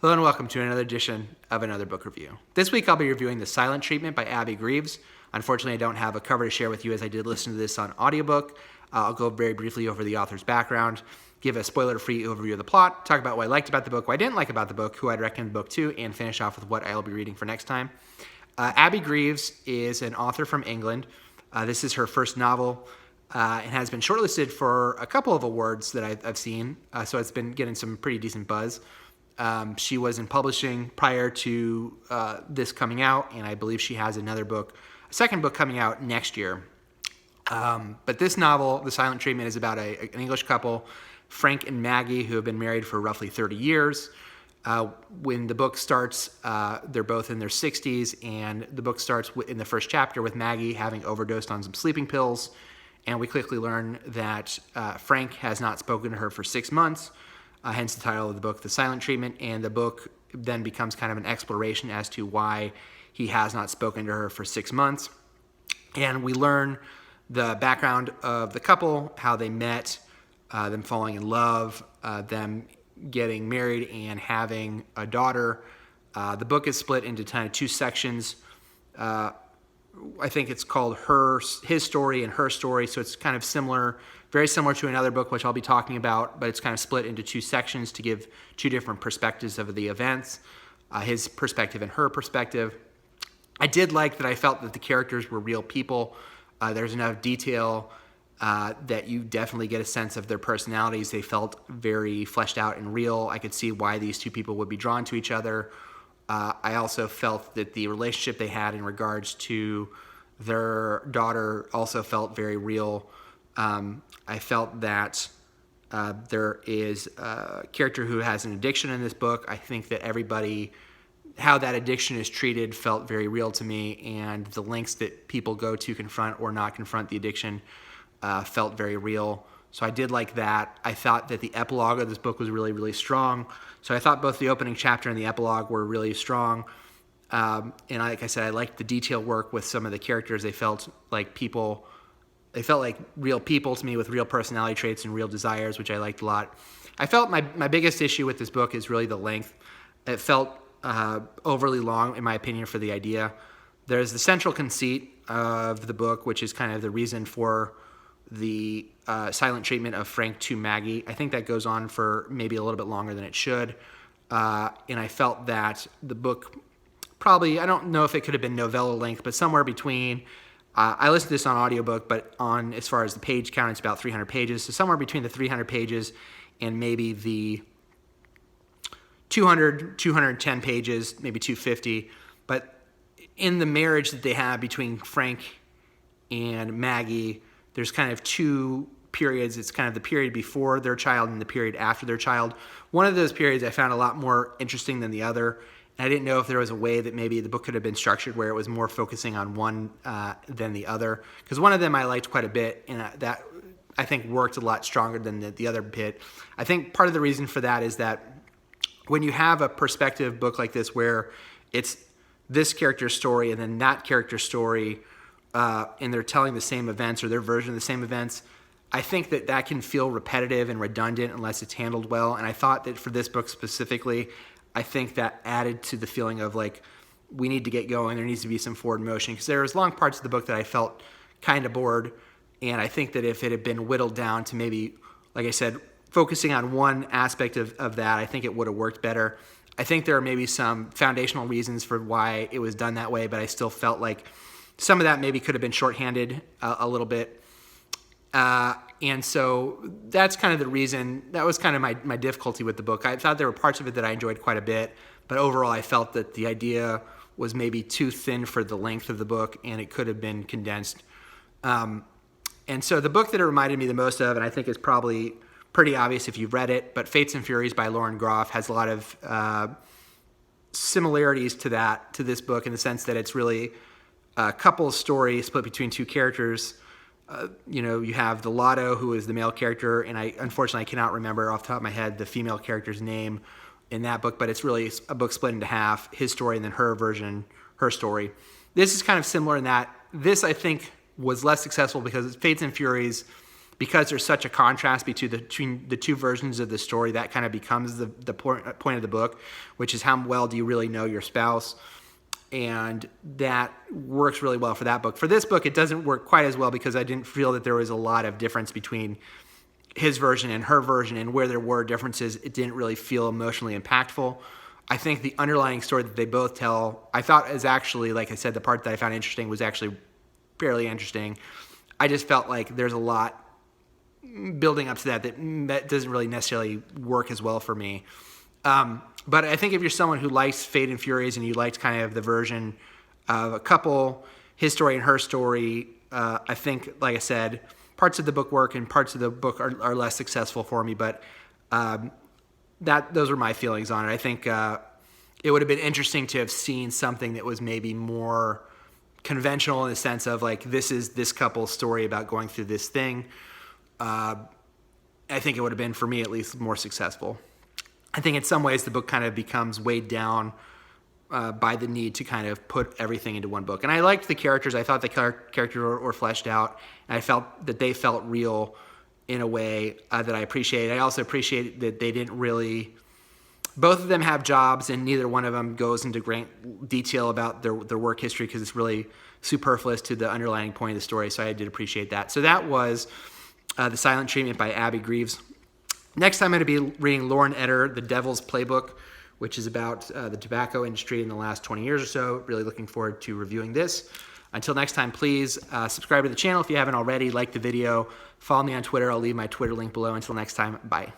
Hello and welcome to another edition of Another Book Review. This week I'll be reviewing The Silent Treatment by Abbie Greaves. Unfortunately, I don't have a cover to share with you as I did listen to this on audiobook. I'll go very briefly over the author's background, give a spoiler-free overview of the plot, talk about what I liked about the book, what I didn't like about the book, who I'd recommend the book to, and finish off with what I'll be reading for next time. Abbie Greaves is an author from England. This is her first novel and has been shortlisted for a couple of awards that I've seen, so it's been getting some pretty decent buzz. She was in publishing prior to this coming out, and I believe she has a second book coming out next year. But this novel, The Silent Treatment, is about an English couple, Frank and Maggie, who have been married for roughly 30 years. When the book starts, they're both in their 60s, and the book starts in the first chapter with Maggie having overdosed on some sleeping pills, and we quickly learn that Frank has not spoken to her for 6 months. Hence the title of the book, The Silent Treatment, and the book then becomes kind of an exploration as to why he has not spoken to her for 6 months. And we learn the background of the couple, how they met, them falling in love, them getting married and having a daughter. The book is split into kind of two sections. I think it's called his story and her story, so it's kind of similar, very similar to another book which I'll be talking about, but it's kind of split into two sections to give two different perspectives of the events, his perspective and her perspective. I did like that I felt that the characters were real people. There's enough detail that you definitely get a sense of their personalities. They felt very fleshed out and real. I could see why these two people would be drawn to each other. I also felt that the relationship they had in regards to their daughter also felt very real. I felt that there is a character who has an addiction in this book. I think that how that addiction is treated felt very real to me, and the lengths that people go to confront or not confront the addiction felt very real. So I did like that. I thought that the epilogue of this book was really, really strong. So I thought both the opening chapter and the epilogue were really strong. And like I said, I liked the detail work with some of the characters. They felt like real people to me with real personality traits and real desires, which I liked a lot. I felt my biggest issue with this book is really the length. It felt overly long, in my opinion, for the idea. There's the central conceit of the book, which is kind of the reason for the silent treatment of Frank to Maggie. I think that goes on for maybe a little bit longer than it should. And I felt that the book probably, I don't know if it could have been novella length, but somewhere between, I listened to this on audiobook, but as far as the page count, it's about 300 pages. So somewhere between the 300 pages and maybe the 210 pages, maybe 250. But in the marriage that they have between Frank and Maggie, there's kind of two periods. It's kind of the period before their child and the period after their child. One of those periods I found a lot more interesting than the other. And I didn't know if there was a way that maybe the book could have been structured where it was more focusing on one than the other. Because one of them I liked quite a bit, and that I think worked a lot stronger than the other bit. I think part of the reason for that is that when you have a perspective book like this where it's this character's story and then that character's story, and they're telling the same events or their version of the same events, I think that can feel repetitive and redundant unless it's handled well. And I thought that for this book specifically, I think that added to the feeling of like, we need to get going. There needs to be some forward motion, because there was long parts of the book that I felt kind of bored. And I think that if it had been whittled down to maybe, like I said, focusing on one aspect of that, I think it would have worked better. I think there are maybe some foundational reasons for why it was done that way, but I still felt like some of that maybe could have been shorthanded a little bit. And so that's kind of the reason. That was kind of my difficulty with the book. I thought there were parts of it that I enjoyed quite a bit, but overall I felt that the idea was maybe too thin for the length of the book, and it could have been condensed. And so the book that it reminded me the most of, and I think is probably pretty obvious if you've read it, but Fates and Furies by Lauren Groff has a lot of similarities to this book, in the sense that it's really a couple's story split between two characters. You have the Lotto, who is the male character, and unfortunately I cannot remember off the top of my head the female character's name in that book, but it's really a book split into half, his story and then her version, her story. This is kind of similar in that this, I think, was less successful because Fates and Furies because there's such a contrast between the two versions of the story, that kind of becomes the point of the book, which is how well do you really know your spouse. And that works really well for that book. For this book, it doesn't work quite as well because I didn't feel that there was a lot of difference between his version and her version, and where there were differences, it didn't really feel emotionally impactful. I think the underlying story that they both tell, I thought is actually, like I said, the part that I found interesting was actually fairly interesting. I just felt like there's a lot building up to that doesn't really necessarily work as well for me. But I think if you're someone who likes Fate and Furious and you liked kind of the version of a couple, his story and her story, I think, like I said, parts of the book work and parts of the book are less successful for me. But those were my feelings on it. I think it would have been interesting to have seen something that was maybe more conventional in the sense of like, this is this couple's story about going through this thing. I think it would have been, for me at least, more successful. I think in some ways the book kind of becomes weighed down by the need to kind of put everything into one book. And I liked the characters. I thought the characters were fleshed out, and I felt that they felt real in a way that I appreciated. I also appreciate that they didn't really... Both of them have jobs, and neither one of them goes into great detail about their work history because it's really superfluous to the underlying point of the story, so I did appreciate that. So that was The Silent Treatment by Abbie Greaves. Next time I'm going to be reading Lauren Eder, The Devil's Playbook, which is about the tobacco industry in the last 20 years or so. Really looking forward to reviewing this. Until next time, please subscribe to the channel if you haven't already. Like the video. Follow me on Twitter. I'll leave my Twitter link below. Until next time, bye.